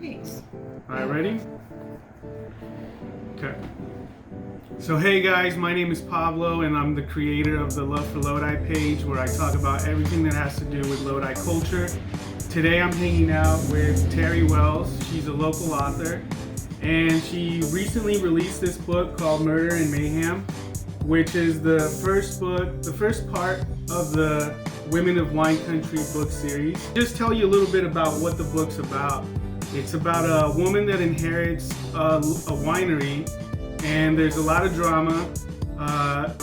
Thanks. All right, ready? Okay. So hey guys, my name is Pablo and I'm the creator of the Love for Lodi page where I talk about everything that has to do with Lodi culture. Today I'm hanging out with Terry Wells. She's a local author and she recently released this book called Murder and Mayhem, which is the first part of the Women of Wine Country book series. Just tell you a little bit about what the book's about. It's about a woman that inherits a winery, and there's a lot of drama,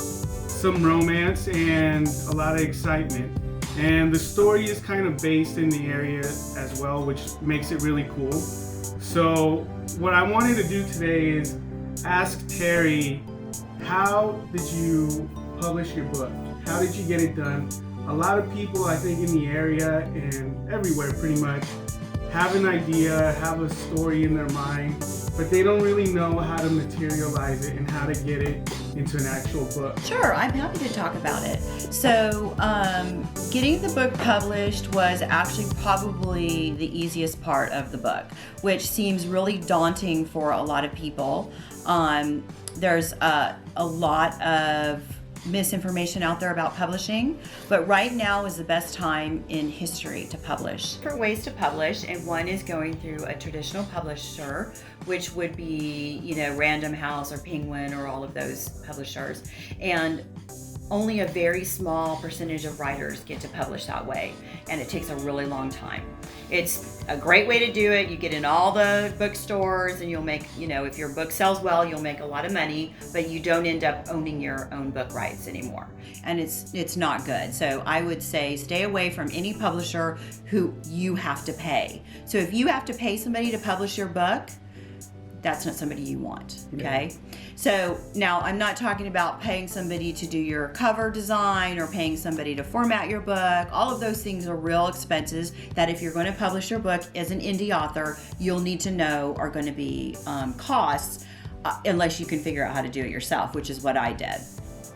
some romance, and a lot of excitement. And the story is kind of based in the area as well, which makes it really cool. So what I wanted to do today is ask Terry, how did you publish your book? How did you get it done? A lot of people, I think, in the area and everywhere pretty much have an idea, have a story in their mind, but they don't really know how to materialize it and how to get it into an actual book. Sure, I'm happy to talk about it. So, getting the book published was actually probably the easiest part of the book, which seems really daunting for a lot of people. There's a lot of misinformation out there about publishing, but right now is the best time in history to publish. Different ways to publish, and one is going through a traditional publisher, which would be, Random House or Penguin or all of those publishers. And only a very small percentage of writers get to publish that way, and it takes a really long time. It's a great way to do it. You get in all the bookstores and you'll make, if your book sells well, you'll make a lot of money, but you don't end up owning your own book rights anymore. And it's not good. So I would say stay away from any publisher who you have to pay. So if you have to pay somebody to publish your book, that's not somebody you want, okay? Yeah. So now I'm not talking about paying somebody to do your cover design or paying somebody to format your book. All of those things are real expenses that if you're going to publish your book as an indie author, you'll need to know are going to be costs unless you can figure out how to do it yourself, which is what I did.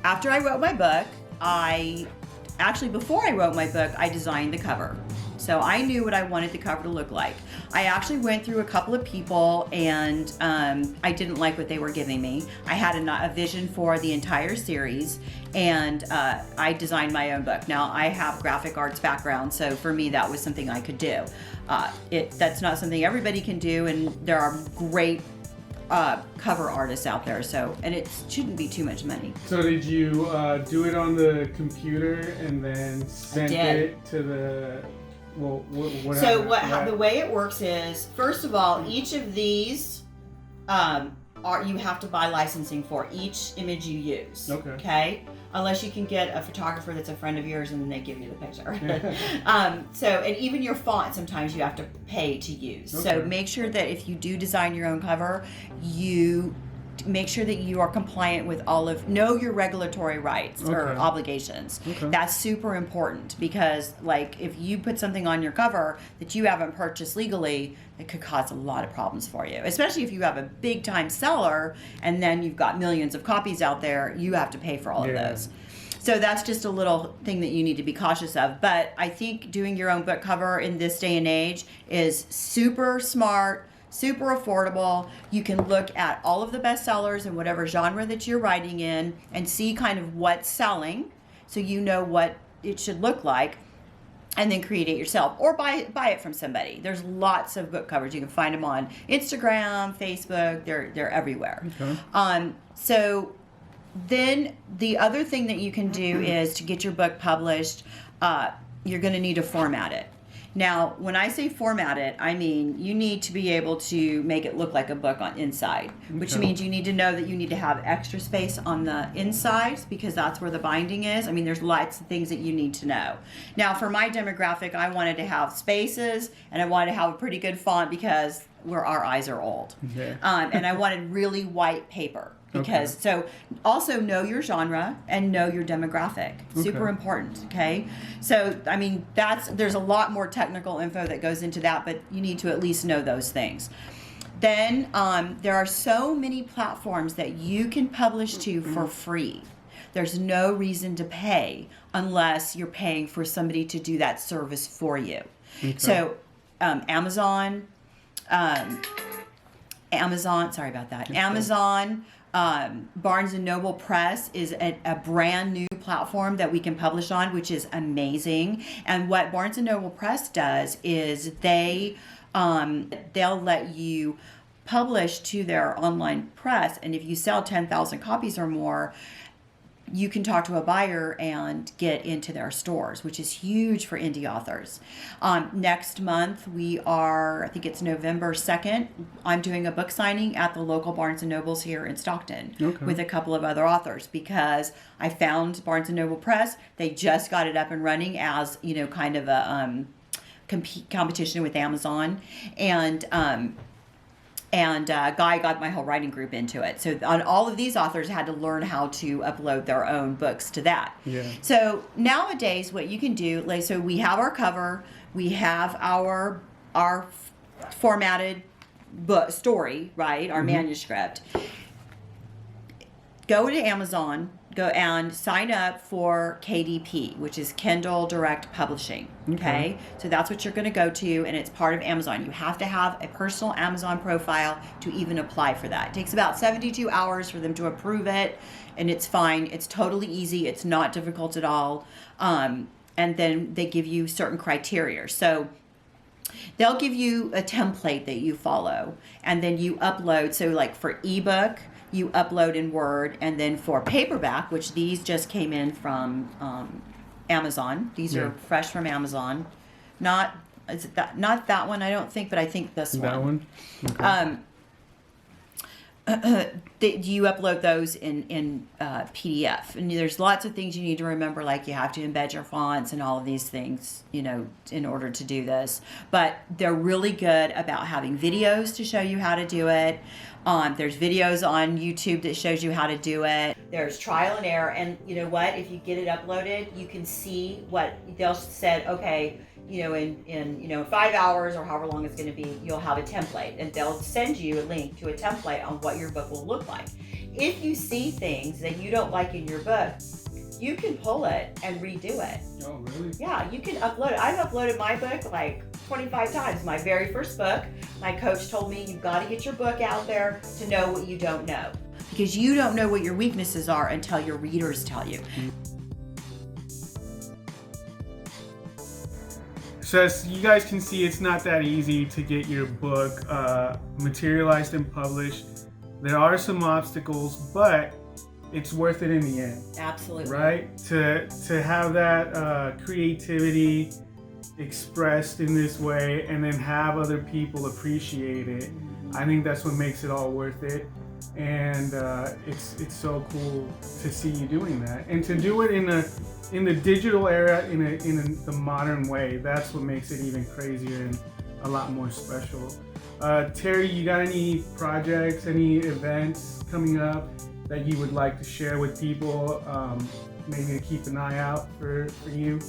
After I wrote my book, before I wrote my book, I designed the cover. So I knew what I wanted the cover to look like. I actually went through a couple of people and I didn't like what they were giving me. I had a vision for the entire series and I designed my own book. Now I have graphic arts background, so for me that was something I could do. That's not something everybody can do, and there are great cover artists out there, and it shouldn't be too much money. So did you do it on the computer and then send it to the... The way it works is, first of all, each of these you have to buy licensing for each image you use. Okay? Unless you can get a photographer that's a friend of yours and then they give you the picture. And even your font sometimes you have to pay to use. Okay. So make sure that if you do design your own cover, you make sure that you are compliant with know your regulatory rights or obligations. Okay. That's super important because if you put something on your cover that you haven't purchased legally, it could cause a lot of problems for you, especially if you have a big time seller and then you've got millions of copies out there, you have to pay for all of those. So that's just a little thing that you need to be cautious of. But I think doing your own book cover in this day and age is super smart, super affordable. You can look at all of the bestsellers in whatever genre that you're writing in and see kind of what's selling so you know what it should look like, and then create it yourself or buy it from somebody. There's lots of book covers. You can find them on Instagram, Facebook, they're everywhere. Okay. So then the other thing that you can do is to get your book published, you're going to need to format it. Now, when I say format it, I mean you need to be able to make it look like a book on inside, which means you need to know that you need to have extra space on the insides because that's where the binding is. I mean, there's lots of things that you need to know. Now, for my demographic, I wanted to have spaces and I wanted to have a pretty good font because our eyes are old. Okay. And I wanted really white paper. So also know your genre and know your demographic. Super important, okay? So, I mean, there's a lot more technical info that goes into that, but you need to at least know those things. Then there are so many platforms that you can publish to for free. There's no reason to pay unless you're paying for somebody to do that service for you. Okay. So Amazon, Amazon, sorry about that. Amazon, Barnes & Noble Press is a brand new platform that we can publish on, which is amazing. And what Barnes & Noble Press does is they'll let you publish to their online press, and if you sell 10,000 copies or more, you can talk to a buyer and get into their stores, which is huge for indie authors. Next month, I think it's November 2nd, I'm doing a book signing at the local Barnes & Nobles here in Stockton with a couple of other authors, because I found Barnes & Noble Press. They just got it up and running as, kind of a competition with Amazon. And Guy got my whole writing group into it. So all of these authors had to learn how to upload their own books to that. Yeah. So nowadays, what you can do, so we have our cover, we have our formatted book story, right? Our manuscript. Go to Amazon. Go and sign up for KDP, which is Kindle Direct Publishing. Okay? So that's what you're going to go to, and it's part of Amazon. You have to have a personal Amazon profile to even apply for that. It takes about 72 hours for them to approve it, and it's fine. It's totally easy. It's not difficult at all. And then they give you certain criteria. So they'll give you a template that you follow, and then you upload. So like for ebook, you upload in Word, and then for paperback, which these just came in from Amazon. These are fresh from Amazon. Not that one, I don't think, but I think this one. That one? Okay. You upload those in PDF, and there's lots of things you need to remember, like you have to embed your fonts and all of these things, in order to do this. But they're really good about having videos to show you how to do it. There's videos on YouTube that shows you how to do it. There's trial and error, and you know what? If you get it uploaded, you can see what they'll said. Okay, in 5 hours or however long it's going to be, you'll have a template, and they'll send you a link to a template on what your book will look like. If you see things that you don't like in your book, you can pull it and redo it. Oh, really? Yeah, you can upload it. I've uploaded my book like 25 times. My very first book, my coach told me, you've got to get your book out there to know what you don't know. Because you don't know what your weaknesses are until your readers tell you. So as you guys can see, it's not that easy to get your book materialized and published. There are some obstacles, but it's worth it in the end. Absolutely. Right? To have that creativity expressed in this way, and then have other people appreciate it. I think that's what makes it all worth it. And it's so cool to see you doing that, and to do it in the digital era, in the modern way. That's what makes it even crazier and a lot more special. Terry, you got any projects, any events coming up that you would like to share with people? Maybe to keep an eye out for you?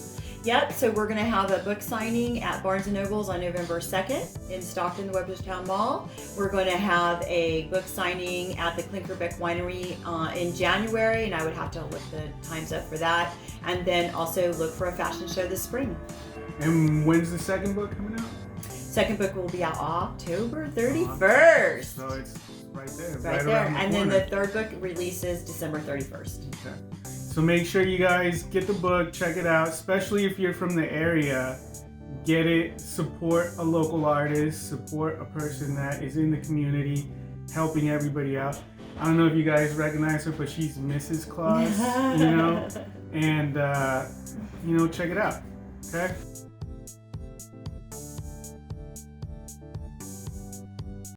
Yep, so we're going to have a book signing at Barnes & Noble's on November 2nd in Stockton, the Weberstown Mall. We're going to have a book signing at the Klinkerbeck Winery in January, and I would have to look the times up for that. And then also look for a fashion show this spring. And when's the second book coming out? Second book will be out October 31st. So it's right there. Right there. And then the third book releases December 31st. Okay. So make sure you guys get the book, check it out, especially if you're from the area. Get it, support a local artist, support a person that is in the community, helping everybody out. I don't know if you guys recognize her, but she's Mrs. Claus, and check it out, okay?